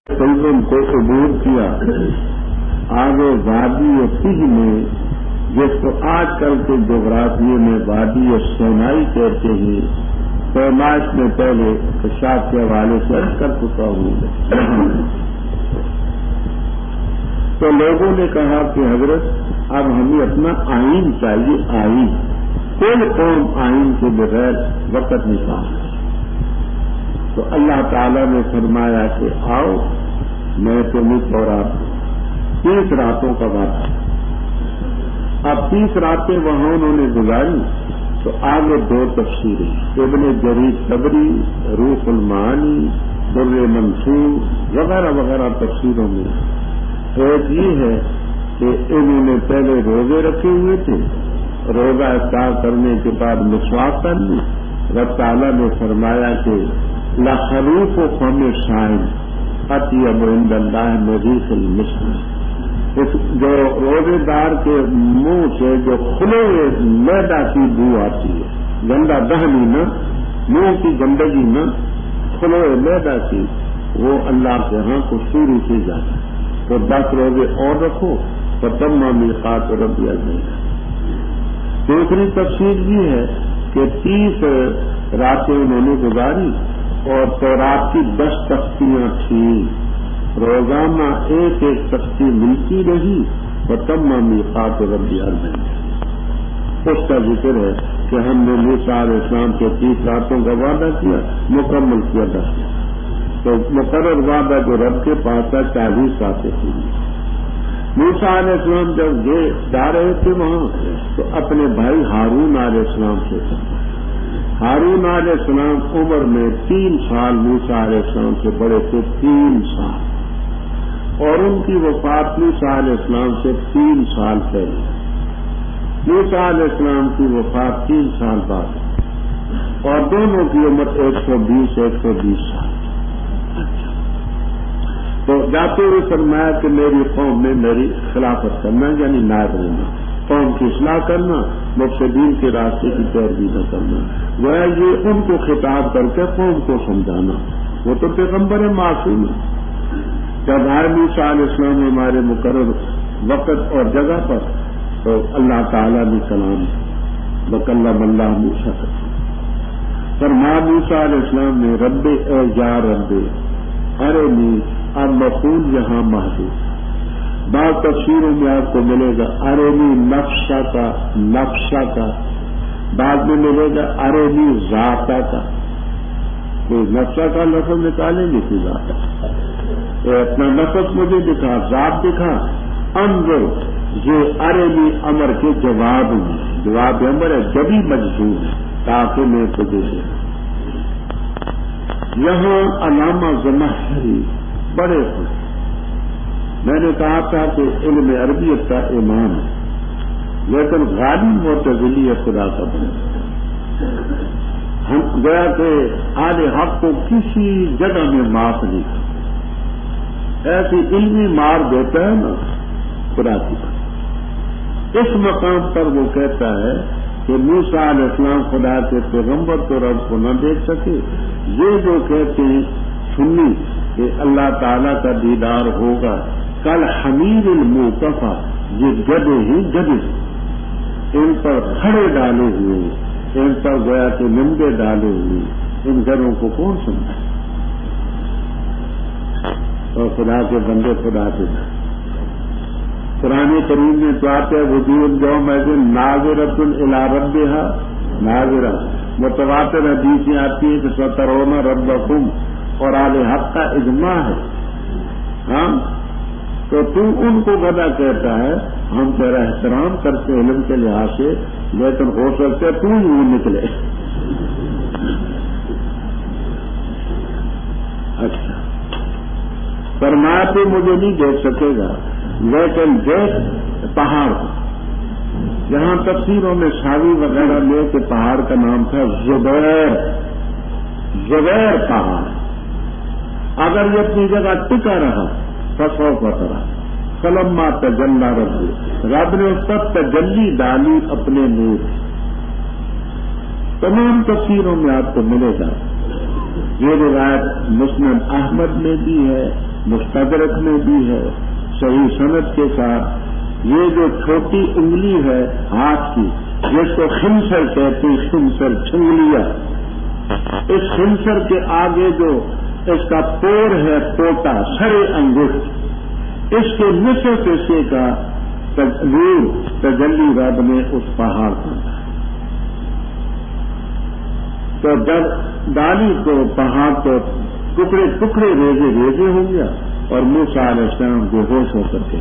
سلطن کو عبور کیا آگے وادی تج میں، جس کو آج کل کے جغرافیے میں وادی سونائی کہتے ہیں، پیمائش میں پہلے کشاف کے حوالے سے عرض کر چکا ہوں۔ تو لوگوں نے کہا کہ حضرت اب ہمیں اپنا آئین چاہیے، آئین، کوئی قوم آئین کے بغیر وقت نہیں پاتا۔ تو اللہ تعالیٰ نے فرمایا کہ آؤ میں تمہیں تورات 30 راتوں کا وعدہ۔ اب 30 راتیں وہاں انہوں نے گزاری تو آگے 2 تفسیریں، ابن جریر طبری، روح المعانی، در منصور وغیرہ وغیرہ تفسیروں میں ایک یہ ہے کہ انہوں نے پہلے روزے رکھے ہوئے تھے، روزہ افطار کرنے کے بعد مسواک کر لی۔ رب تعالیٰ نے فرمایا کہ لخلوف فم صائم اطیب عند اللہ مریخ المسک، جو روزے دار کے منہ سے جو کھلے میدا کی بو آتی ہے، گندا دہنی نہ، منہ کی گندگی نہ، کھلے میدا کی، وہ اللہ کے ہاں خوشبوری سے جاتا ہے۔ تو 10 روزے اور رکھو تو تم میقات ربی اجمعین۔ دوسری تفسیر یہ ہے کہ 30 راتیں انہوں نے گزاری اور تورات کی 10 تختیاں تھیں، روزانہ ایک تختی ملتی رہی تو تب میقات ربی اجمعین۔ اس کا ذکر ہے کہ ہم نے موسیٰ علیہ السلام کے 30 راتوں کا وعدہ کیا، مکمل کیا 10۔ تو مقرر وعدہ جو رب کے پاس تھا 40 راتیں تھیں۔ موسیٰ علیہ السلام جب جا رہے تھے وہاں تو اپنے بھائی ہارون علیہ السلام سے ہارون علیہ السلام عمر میں 3 سال موسیٰ علیہ السلام سے بڑے تھے، 3 سال، اور ان کی وفات موسیٰ علیہ السلام سے 3 سال پہلے۔ موسیٰ علیہ السلام کی وفات 3 سال بعد، اور دونوں کی عمر 120 سال۔ تو جاتے ہوئے فرمایا کہ میری قوم میں میری خلافت کرنا یعنی نائب رہنا، قوم کی اصلاح کرنا، مفسدین کے راستے کی پیروی نہ کرنا، وہ یہ ان کو خطاب کر کے قوم کو سمجھانا۔ وہ تو پیغمبر معصوم ہے۔ جب آئے موسیٰ علیہ السلام ہمارے مقرر وقت اور جگہ پر تو اللہ تعالیٰ نے کلام وکلم اللہ موسیٰ کا فرمایا، موسیٰ علیہ السلام نے رب اے یا رب ارنی، اب مفعول یہاں محدود، بعض تفسیروں میں آپ کو ملے گا ارنی نفسا کا، بعد میں ملے گا ارنی ذاتا کا۔ کوئی نفسا کا لفظ نکالیں گے کہ ذاتا، اپنا نفس مجھے دکھا، ذات دکھا۔ انظر یہ ارنی امر کے جواب امر ہے، جبھی مجزوم ہے تاکہ میں تجھے دے۔ یہاں علامہ زمخشری بڑے ہیں، میں نے کہا تھا کہ علم عربیت کا امام ہے، لیکن غالب معتزلی خدا کا بنا۔ ہم گیا کہ اہل حق کو کسی جگہ میں معاف نہیں کرتا، ایسی علمی مار دیتا ہے نا خدا کی بات۔ اس مقام پر وہ کہتا ہے کہ موسیٰ علیہ السلام خدا کے پیغمبر تو رب کو نہ دیکھ سکے۔ یہ جو کہتے ہیں سنی کہ اللہ تعالیٰ کا دیدار ہوگا، کل حمیر الموقفہ، یہ گدے ہی گدے، ان پر کھڑے ڈالے ہوئے، ان پر گویا کہ نمبے ڈالے ہوئے، ان گھروں کو کون سمجھے؟ اور خدا کے بندے خدا کے قرآن کریم میں تو آتے ہیں وجوہ یومئذ ناظرۃ الی ربہا ناظرہ، متواتر حدیثیں آتی ہیں کہ سترون ربکم، اور اہل حق کا اجماع ہے۔ ہاں تو ان کو گدا کہتا ہے، ہم تیرا احترام کرتے علم کے لحاظ سے، لیکن ہو سکتا ہے تو ہی نکلے۔ اچھا فرمایا تو مجھے نہیں دیکھ سکے گا، لیکن دیکھ پہاڑ کو۔ یہاں تفسیروں میں ساوی وغیرہ لے کے پہاڑ کا نام تھا زبیر پہاڑ۔ اگر یہ اپنی جگہ ٹکا رہا فسوف ترا، فلما تجلی رب نے اس پر تجلی ڈالی اپنے نور۔ تمام تفسیروں میں آپ کو ملے گا۔ یہ روایت مسند احمد میں بھی ہے، مستدرک میں بھی ہے صحیح سند کے ساتھ، یہ جو چھوٹی انگلی ہے ہاتھ کی جس کو خنصر کہتے ہیں، خنصر چھنگلیا، اس خنصر کے آگے جو اس کا پور ہے پوٹا سرے انگشت، اس کے نصف حصے کا تجلی رب نے اس پہاڑ پر، تو جب ڈالی تو پہاڑ تو ٹکڑے ٹکڑے ریزے ہو گیا اور موسیٰ علیہ السلام بے ہوش ہو کر کے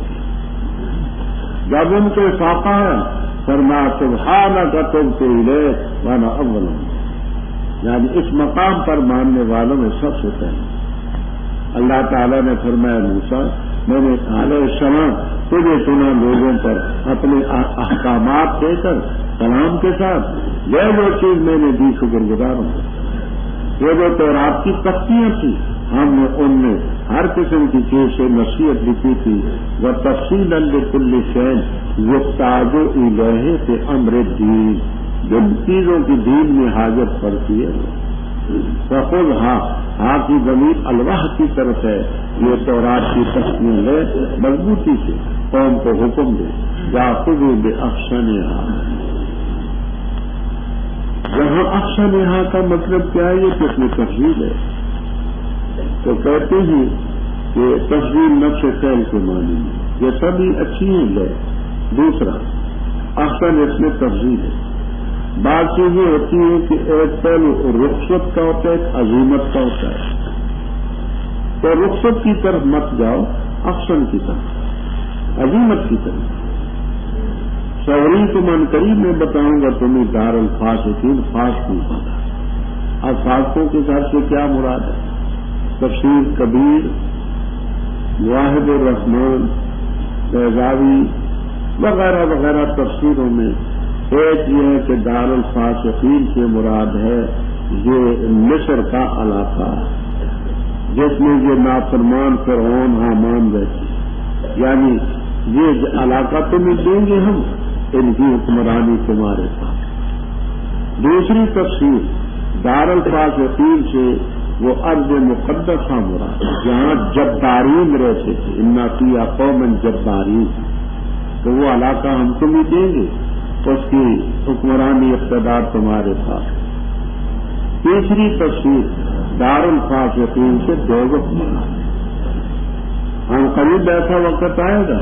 جب ان کو سانپا ہے فرمایا سبحانک تبت الیک وانا اول، یعنی اس مقام پر ماننے والوں میں سب سے پہلے اللہ تعالیٰ نے فرمایا موسیٰ میں نے علیہ السلام تجھے چنا لوگوں پر اپنے احکامات دے کر کلام کے ساتھ، جو چیز میں نے دی شکر گزار ہوں، یہ جو تورات کی تختیاں تھیں ہم نے ان میں ہر قسم کی چیز سے نصیحت لکھی تھی، وہ تفصیل لکل شیء یحتاج الیہ فی امر الدین، جن چیزوں کی دین میں حاجت پڑتی ہے، فخذھا کی ضمیر الواح کی طرف ہے، یہ تورات کی تختیاں لے مضبوطی سے قوم کو حکم دے، یاخذوا باحسنھا، یہاں احسنھا کا مطلب کیا ہے؟ یہ کس میں تفصیل ہے تو کہتے ہیں کہ تفصیل نفس فعل کے معنی میں یہ سبھی اچھی ہیں لے، دوسرا احسن اس میں تفصیل ہے، بعض چیزیں ہوتی ہیں کہ ایک پہلو رخصت کا ہوتا ہے، ایک عظیمت کا ہوتا ہے، تو رخصت کی طرف مت جاؤ، احسن کی طرف، عظیمت کی طرف۔ سوری تو من قریب میں بتاؤں گا تمہیں دار الفاسقین، فاسقوں کا، اب فاسقوں کے گھر سے کیا مراد ہے؟ تفسیر کبیر، واحد الرحمن، بیضاوی وغیرہ وغیرہ تفسیروں میں ایک یہ ہے کہ دار الفاسقین سے مراد ہے یہ مصر کا علاقہ جس میں یہ نافرمان فرعون حامان رہتے، یعنی یہ علاقہ تمہیں دیں گے ہم، ان کی حکمرانی تمہارے پاس۔ دوسری تفسیر دار الفاسقین سے وہ ارض مقدسہ مراد جہاں جبارین رہتے تھے، انا فیہا قوما جبارین، تو وہ علاقہ ہم تمہیں دیں گے، اس کی حکمرانی اقتدار تمہارے پاس۔ تیسری تفسیر دار الفاسقین سے دوزخ مراد، ہم قریب ایسا وقت آئے گا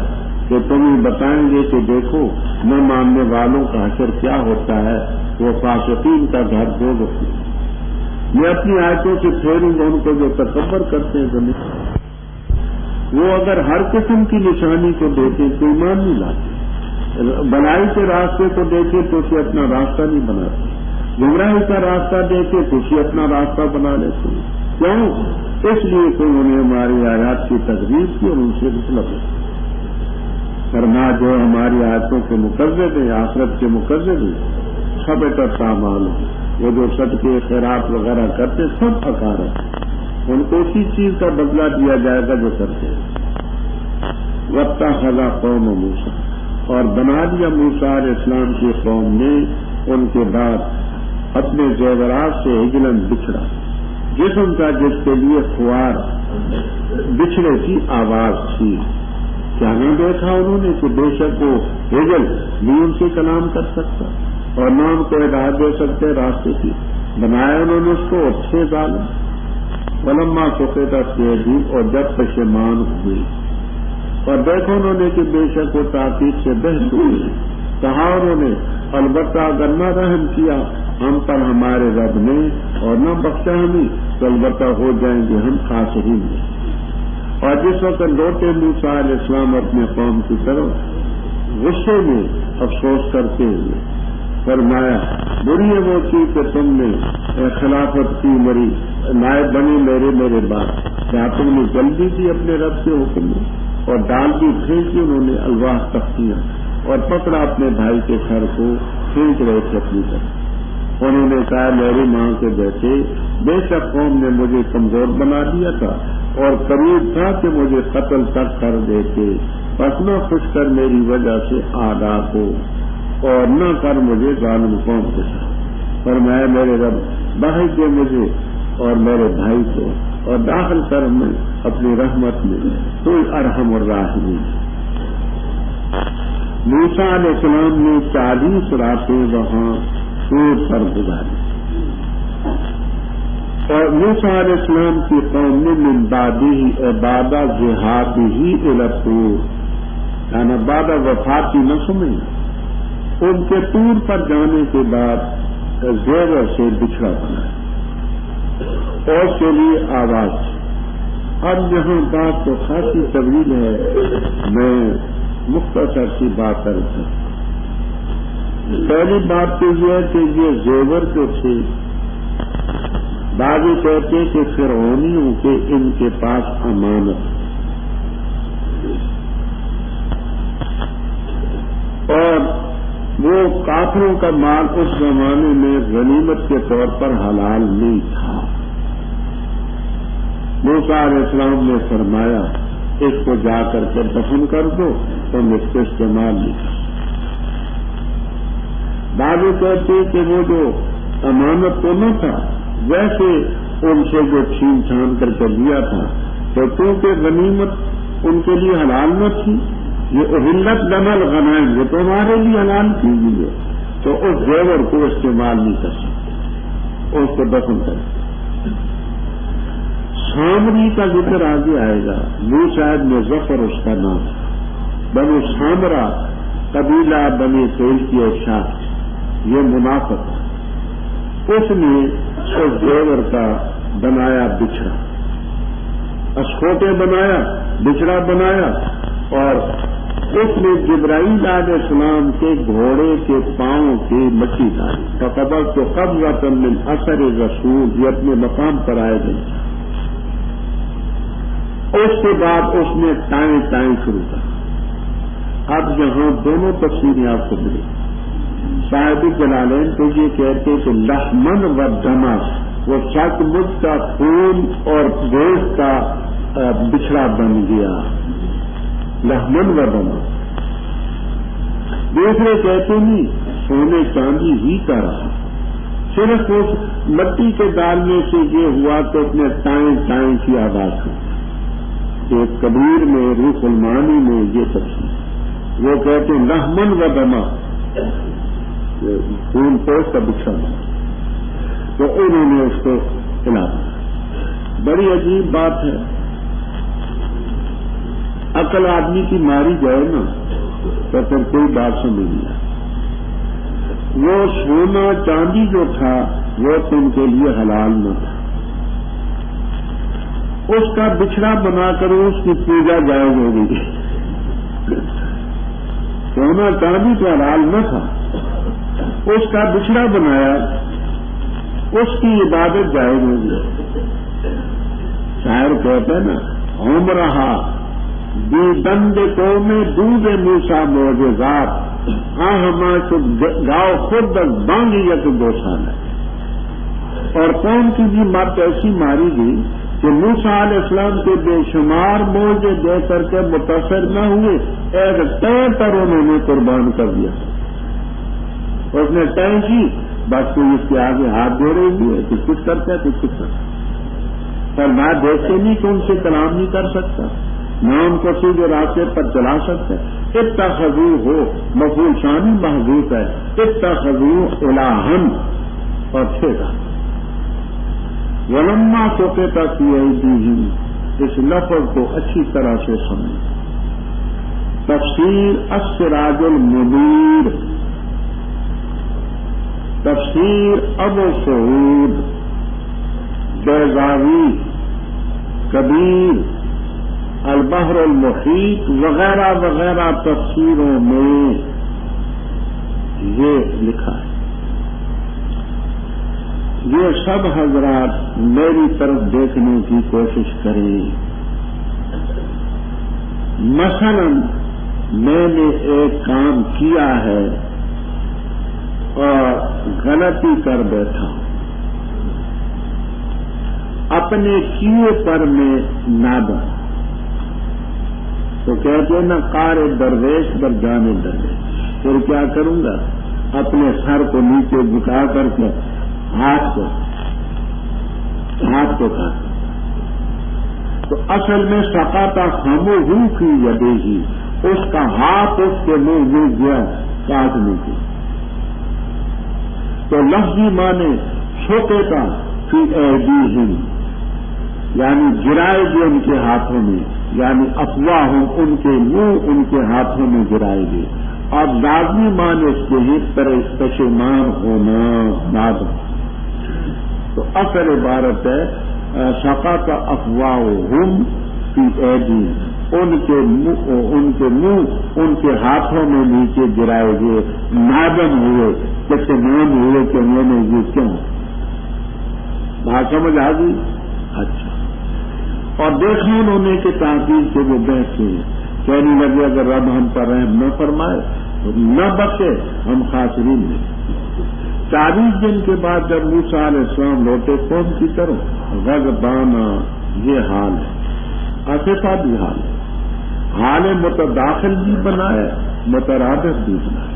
کہ تمہیں بتائیں گے کہ دیکھو نہ ماننے والوں کا حشر کیا ہوتا ہے، وہ فاسقین کا گھر دوزخ ہے۔ میں اپنی آیتوں سے پھیروں گا ان کو جو تکبر کرتے ہیں زمین، وہ اگر ہر قسم کی نشانی کو دیکھیں تو ایمان نہیں لاتے، بلائی کے راستے کو دیکھیں تو اسے اپنا راستہ نہیں بناتے، گمراہی کا راستہ دیکھیں تو اسے اپنا راستہ بنا لیتے ہیں۔ کیوں؟ اس لیے کہ انہوں نے ہماری آیات کی تکذیب کی اور ان سے مطلب ہے۔ فرما جو ہماری آیتوں کے مکذب ہیں، آخرت کے مکذب ہیں، سب اکٹھا مال ہو، وہ جو صدقے خیرات وغیرہ کرتے سب اکارت ہیں، ان کو اسی چیز کا بدلہ دیا جائے گا جو کرتے ہیں۔ واتخذ قوم موسیٰ، اور بنا دیا موسیٰ علیہ السلام کی قوم نے ان کے بعد اپنے زیورات سے ہجلن بچھڑا، جسم کا جس کے لیے خوار بچھڑے کی آواز تھی، کیا نہیں دیکھا انہوں نے کہ بے شک وہ ہجل بھی ان سے کلام کر سکتا اور نہ ان کو ہدایت دے سکتے راستے کی، بنایا انہوں نے اس کو اچھے ظالم، ولما سقطت یدیہ، اور جب پشیمان ہوئی، اور دیکھو انہوں نے کہ بے شک وہ تحقیق سے بہت ہوئی، کہا انہوں نے البتہ اگر نہ رحم کیا ہم پر ہمارے رب نے اور نہ بخشا ہمیں تو البتہ ہو جائیں گے ہم خاسرین میں۔ اور جس وقت لوٹے موسیٰ علیہ السلام اپنے قوم کی طرف غصے میں افسوس کرتے ہوئے، فرمایا بری ہے وہ چیز کہ تم نے خلافت کی، میری نائب بنی میرے بعد، کیا تم نے جلدی کی اپنے رب کے حکم میں، اور ڈال کی پھینکی انہوں نے الواح تختیاں، اور پکڑا اپنے بھائی کے سر کو، کھینچ رہے تھے اپنی طرف۔ انہوں نے کہا میری ماں کے بیٹے، بے شک قوم نے مجھے کمزور بنا دیا تھا اور قریب تھا کہ مجھے قتل تک کر دیتے، پس نہ خوش کر میری وجہ سے آدھا کو، اور نہ کر مجھے ظالم قوم کے ساتھ۔ فرمایا میرے رب بخش دے مجھے اور میرے بھائی کو، اور داخل کر میں اپنی رحمت میں، کوئی ارحم الراحمین۔ موسیٰ علیہ السلام نے 40 راتیں وہاں طور پر گزاری، اور موسیٰ علیہ السلام کی قوم نے من بعد ذہابہ الی الطور، یعنی بعد وفات کی نہ سمجھنا، ان کے طور پر جانے کے بعد زیور سے بچھڑا بنایا اور اس کے لیے آواز تھی۔ اب یہاں بات تو خاصی طویل ہے، میں مختصر سی بات کرتا ہوں۔ پہلی بات تو یہ ہے کہ یہ زیور جو تھے، بعض کہتے کہ فرعونیوں کے ان کے پاس امانت، اور وہ کافروں کا مال اس زمانے میں غنیمت کے طور پر حلال نہیں تھا۔ موسیٰ علیہ السلام نے فرمایا اس کو جا کر کے دفن کر دو، تم اس کو استعمال نہیں کر سکتے۔ بعض کہتے کہ وہ جو امانت تو نہ تھا، ویسے ان سے جو چھین چھان کر کے دیا تھا، تو کیونکہ غنیمت ان کے لیے حلال نہ تھی، یہ اہلت لنا الغنائم، یہ تو ہمارے لیے حلال کی ہوئی ہے، تو اس زیور کو استعمال نہیں کر سکتے، اس کو دفن کر دیا۔ سامری کا ذکر آگے آئے گا، موسیٰ بن ظفر اس کا نام، بنو سامرا قبیلہ بنی اسرائیل کی ایک شاخ، یہ منافق ہے۔ اس نے اس زیور کا بنایا بچھڑا، اسکوٹے بنایا، بچھڑا بنایا، اور اس نے جبرائیل علیہ السلام کے گھوڑے کے پاؤں کی مٹی ڈالی، فقبضت قبضۃ من اثر الرسول، یہ اپنے مقام پر آئے گئے۔ اس کے بعد اس نے ٹائیں شروع کر۔ اب یہاں دونوں تفسیریں آپ کو ملی۔ صاحب جلالین تو یہ کہتے کہ لحمن و دما، وہ سچ مچ کا خون اور گوشت کا بچھڑا بن گیا، لحمن و دما۔ دوسرے کہتے نہیں، سونے چاندی ہی کا رہا، صرف اس مٹی کے ڈالنے سے یہ ہوا کہ اس نے ٹائیں کی آواز ہوئی۔ ایک کبیر میں روح المعانی میں یہ تفسیر، وہ کہتے ہیں لحمن و دما، خون پوش کا بچھڑا بنا، تو انہوں نے اس کو ہلا دیا۔ بڑی عجیب بات ہے، عقل آدمی کی ماری جائے نا تو پھر کوئی بات سمجھ نہیں آتی۔ وہ سونا چاندی جو تھا وہ ان کے لیے حلال نہ تھا، اس کا بچھڑا بنا کر اس کی پوجا جائز ہو گئی۔ سونا چاندی تو حلال نہ تھا، اس کا بچھڑا بنایا، اس کی عبادت جائز ہو گئی۔ شاعر کہتے ہیں نا، ہم رہا دی دند کو میں دودھ موسیٰ معجزات، ہما شد گاؤ خود بانگی یک گوشان ہے۔ اور قوم کی بھی مت ایسی ماری گئی کہ موسیٰ علیہ السلام کے بے شمار موجے دے کر کے متاثر نہ ہوئے، ایک طے پر انہوں نے قربان کر دیا۔ اس نے طے کی، بس کوئی اس کے آگے ہاتھ جوڑے ہوئے، کچھ کرتا ہے کچھ کرتا ہے، پر میں دیکھتے نہیں کہ ان سے کلام نہیں کر سکتا، نہ ان کو سیدھے راستے پر چلا سکتا۔ اتخذو ہو مفعول ثانی محذوف ہے، اتخذو الہن، اور چھیڑا ولما سوقتا فی ایدیہم، اس لفظ کو اچھی طرح سے سمجھیں۔ تفسیر السراج المنیر، تفسیر ابو سعود بیضاوی، کبیر، البحر المحیط وغیرہ وغیرہ تفسیروں میں یہ لکھا ہے۔ یہ سب حضرات میری طرف دیکھنے کی کوشش کریں۔ مثلا میں نے ایک کام کیا ہے اور غلطی کر بیٹھا ہوں، اپنے کیے پر میں نادم، تو کہتے ہیں نا قار درویش پر جانے درویش، پھر کیا کروں گا؟ اپنے سر کو نیچے جھکا کر کے ہاتھ کو کھا، تو اصل میں سقاطہ خموہ فی یدیہ، اس کا ہاتھ اس کے منہ میں گیا کاٹنے کی. تو لفظی معنی سقطا فی ایدیہم، یعنی گرائے گئے ان کے ہاتھوں میں، یعنی افواہم ان کے منہ ان کے ہاتھوں میں گرائے گئے. اور لازمی معنی اس کے ہی پشیمان ہونا، نادم. تو اصل عبارت ہے سقط افواہہم فی ایدیہم، ان کے منہ ان کے ہاتھوں میں نیچے گرائے گئے، نادم ہوئے، پشیمان ہوئے کہ میں نے یہ کیوں. بات سمجھ آ گئی؟ اچھا. اور دیکھا انہوں نے کہ تحقیق سے وہ بیٹھے کہنے لگے اگر رب ہم پر رحم نہ فرمائے نہ بخشے ہم خاسرین میں. 40 دن کے بعد جب موسیٰ علیہ السلام لوٹے قوم کی طرف، غضبانہ یہ حال ہے، آصفہ بھی حال ہے، حال متداخل بھی بنائے، مترادف بھی بنائے.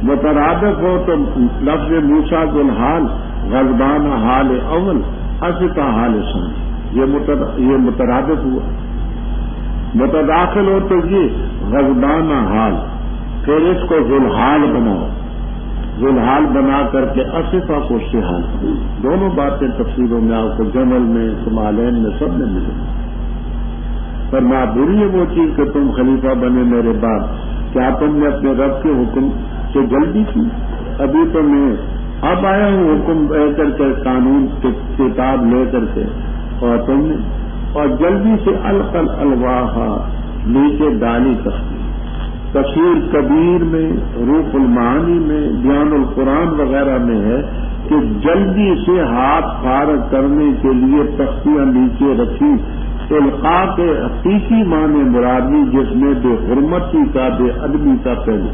مترادف ہو تو لفظ موسیٰ الحال، غضبانہ حال اول، آصفہ حال ثانی، یہ مترادف ہوا. متداخل ہو تو یہ غضبانہ حال، پھر اس کو ذوالحال بناؤ، ذوالحال بنا کر کے آصفہ کو حال. دونوں باتیں تفسیروں میں آپ کو جمل میں، شمالین میں، سب میں ملیں. پر معذوری ہے وہ چیز کہ تم خلیفہ بنے میرے بعد، کیا تم نے اپنے رب کے حکم سے جلدی کی؟ ابھی تو میں اب آیا ہوں حکم لے کر کے، قانون کتاب لے کر کے، اور تم نے اور جلدی سے القل الواحا نیچے ڈالی تختی. تفسیر کبیر میں، روح المعانی میں، بیان القرآن وغیرہ میں ہے کہ جلدی سے ہاتھ فارغ کرنے کے لیے تختیاں نیچے رکھی. القاء کے حقیقی معنی مرادی جس میں بے حرمتی کا، بے ادبی کا پہلو،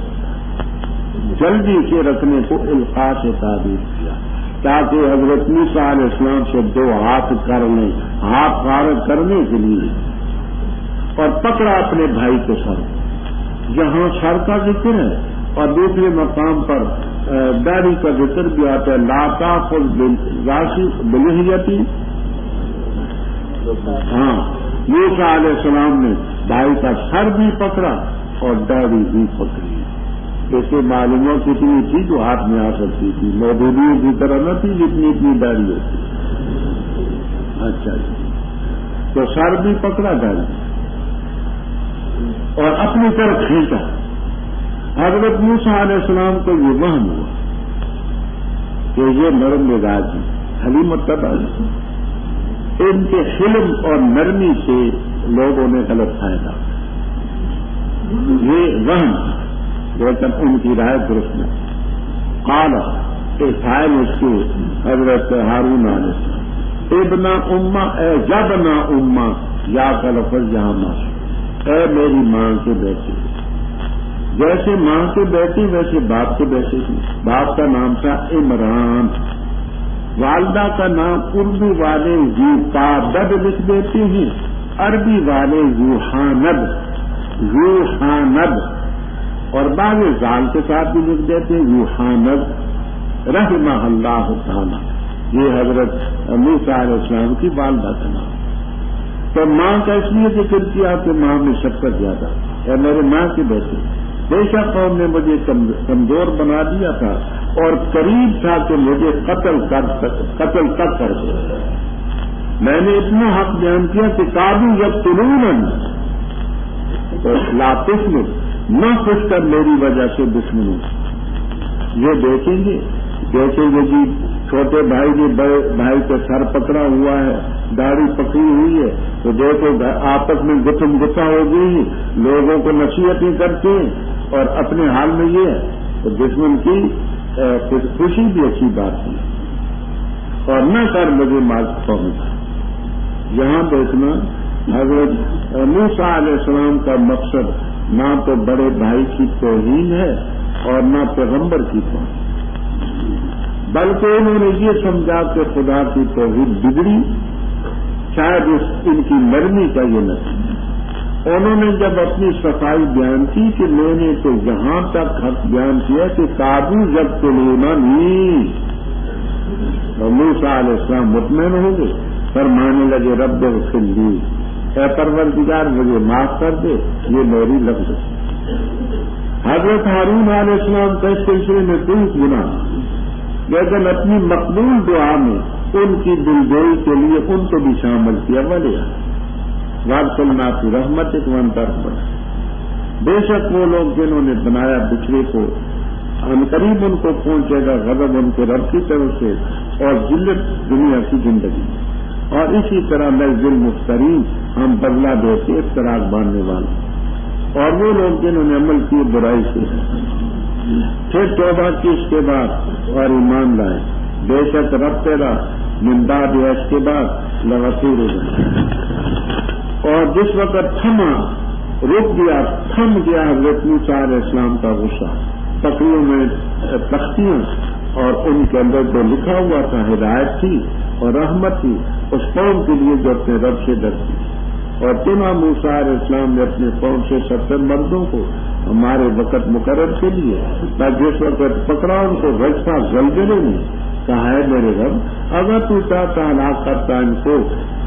جلدی سے رکھنے کو القاء سے تعبیر کیا تاکہ حضرت موسیٰ علیہ السلام سے 2 ہاتھ کر لیں، ہاتھ فارغ کرنے کے لیے. اور پکڑا اپنے بھائی کے سر، جہاں سر کا ذکر ہے اور دوسرے مقام پر داڑھی کا ذکر بھی آتا ہے. لا تاخذ بلحیتی، ہاں موسیٰ علیہ السلام نے بھائی کا سر بھی پکڑا اور داڑھی بھی پکڑی. اس سے معلومات کتنی تھی جو ہاتھ میں آ سکتی تھی، مودودیوں کی طرح نہ تھی جتنی اتنی داڑھی ہوتی. اچھا جی، تو سر بھی پکڑا، داڑھی اور اپنی طرف کھینچا. حضرت موسیٰ علیہ السلام کو یہ وہم ہوا کہ یہ نرم مزاج حلیم الطبع، ان کے حلم اور نرمی سے لوگوں نے غلط فائدہ، یہ وہم، لیکن ان کی رائے درست نہیں. قال فائل اس کے حضرت ہارون علیہ السلام، ابن امہ، اے جبنا امہ، یا کا لفظ یہاں ماشاء، اے میری ماں کے بیٹے. جیسے ماں کے بیٹے ویسے باپ کے بیٹے تھی. باپ کا نام تھا عمران، والدہ کا نام اردو والے یوقادب لکھ دیتے ہیں، عربی والے یوحانب، یوحانب، اور بعض زال کے ساتھ بھی لکھ دیتے ہیں یوحانب رحمہ اللہ تعالی. یہ حضرت موسیٰ علیہ السلام کی والدہ کا نام. تو ماں کا اس لیے ذکر کیا کہ ماں میں شفقت زیادہ ہے. میرے ماں کے بیٹے، بے شک قوم نے مجھے کمزور بنا دیا تھا اور قریب تھا کہ مجھے قتل تک کر دے. میں نے اتنا حق بیان کیا کہ قابو یقتلون، تو لاپس میں نہ خوش کر میری وجہ سے دشمنوں. یہ دیکھیں گے جی چھوٹے بھائی نے بڑے بھائی کا سر پکڑا ہوا ہے، داڑھی پکڑی ہوئی ہے، تو دیکھو آپس میں گتم گتا ہو گئی، لوگوں کو نصیحتیں کرتے ہیں اور اپنے حال میں یہ ہے. تو دشمن کی خوشی بھی اچھی بات ہے. اور نہ کر مجھے مال پہنچا. یہاں دیکھنا حضرت موسیٰ علیہ السلام کا مقصد نہ تو بڑے بھائی کی توہین ہے اور نہ پیغمبر کی توہین، بلکہ انہوں نے یہ سمجھا کہ خدا کی توحید بگڑی، شاید ان کی نرمی کا یہ نتیجہ. انہوں نے جب اپنی صفائی بیان کی کہ میں نے تو یہاں تک حق بیان کیا کہ قابو یقتلوننی، تو موسیٰ علیہ السلام مطمئن ہو گئے، فرمانے لگے رب اغفر لی اے پروردگار مجھے معاف کر دے، یہ میری لفظ ہے۔ حضرت ہارون علیہ السلام کا اس سلسلے میں کوئی گناہ، لیکن اپنی مقبول دعا میں ان کی دلجوئی کے لیے ان کو بھی شامل کیا۔ وجہ وارسلنا کی رحمت بنا، بے شک وہ لوگ جنہوں نے بنایا بچھڑے کو عنقریب ان کو پہنچے گا غضب ان کے رب کی طرف سے اور ذلت دنیا کی زندگی، اور اسی طرح نزل مفترین ہم بدلہ دیتے افتراق باندھنے والے، اور وہ لوگ جنہوں نے عمل کیے برائی سے پھر توبہ کی اس کے بعد اور ایمان لائے، بے شک رب تیرا من بعد اس کے بعد لغفور اور جس وقت رک گیا حضرت موسیٰ علیہ السلام کا غصہ، تقریروں میں تختیاں اور ان کے اندر جو لکھا ہوا تھا ہدایت تھی اور رحمت تھی اس قوم کے لیے جو اپنے رب سے ڈرتی، اور چنا موسیٰ علیہ السلام نے اپنے قوم سے 70 مردوں کو ہمارے وقت مقرر کے لیے، تاکہ جس وقت پکڑا ان کو رجفا زلزلے میں کہا ہے میرے رب اگر تو چاہتا ہلاک کرتا ان کو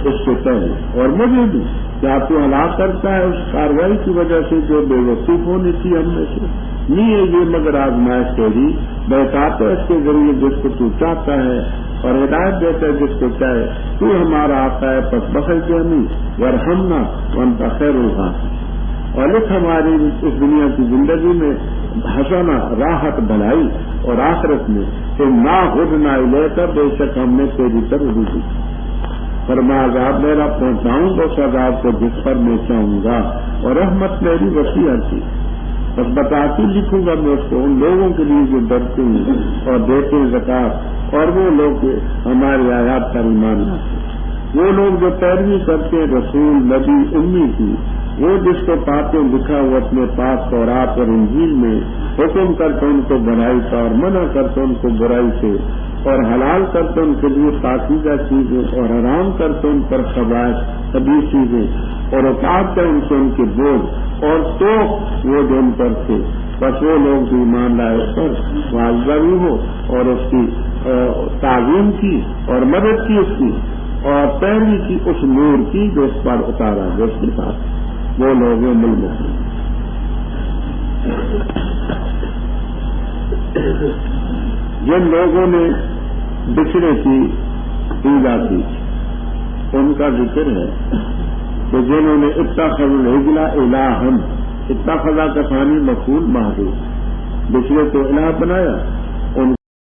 اس سے پہلے اور مجھے بھی، کیا تو ہلاک کرتا ہے اس کاروائی کی وجہ سے جو بے وقوف ہونی تھی ہم میں سے؟ نہیں ہے یہ مگر آزمائش تیری، بہتاتا ہے اس کے ذریعے جس کو تو چاہتا ہے اور ہدایت دیتا ہے جس کو چاہے، تو ہمارا آقا ہے پس بخش دے ہمیں ورحمنا وانت خیر الراحمین، اور لکھ ہماری اس دنیا کی زندگی میں حسنا راحت بھلائی اور آخرت میں کہ نہ ہدنا الیک بے شک ہم نے تیری طرف رجوع فرما عذاب میرا پہنچاؤں گا اس عذاب کو جس پر میں چاہوں گا، اور رحمت میری وسیع تھی بس بتاتی لکھوں گا میں اس کو ان لوگوں کے لیے جو ڈرتے ہیں اور دیتے ہیں زکات، اور وہ لوگ ہماری آیات پر ایمان لاتے ہیں، وہ لوگ جو پیروی کرتے ہیں رسول نبی امی کی، وہ جس کو پاتے لکھا وہ اپنے پاس تورات اور انجیل میں حکم کرتے ان کو بھلائی کا اور منع کرتے ان کو برائی سے، اور حلال کرتے ان کے لیے پاکیزہ چیزیں اور حرام کرتے ان پر خبائث چیزیں، اور اتارتے ان سے ان کے بوجھ اور تو وہ جو ان پر تھے، بس وہ لوگ جو ایمان لائے اس پر معاوضہ بھی ہو اور اس کی تعظیم کی اور مدد کی اس کی اور پیروی کی اس نور کی جو اس پر اتارا جو اس کے ساتھ وہ لوگ مل گئے۔ جن لوگوں نے بچھڑے کی پوجا کی ان کا ذکر ہے کہ جنہوں نے اتخذوا العجل الہا، اتخذا کا ثانی مفعول محذوف، بچھڑے کو الہ بنایا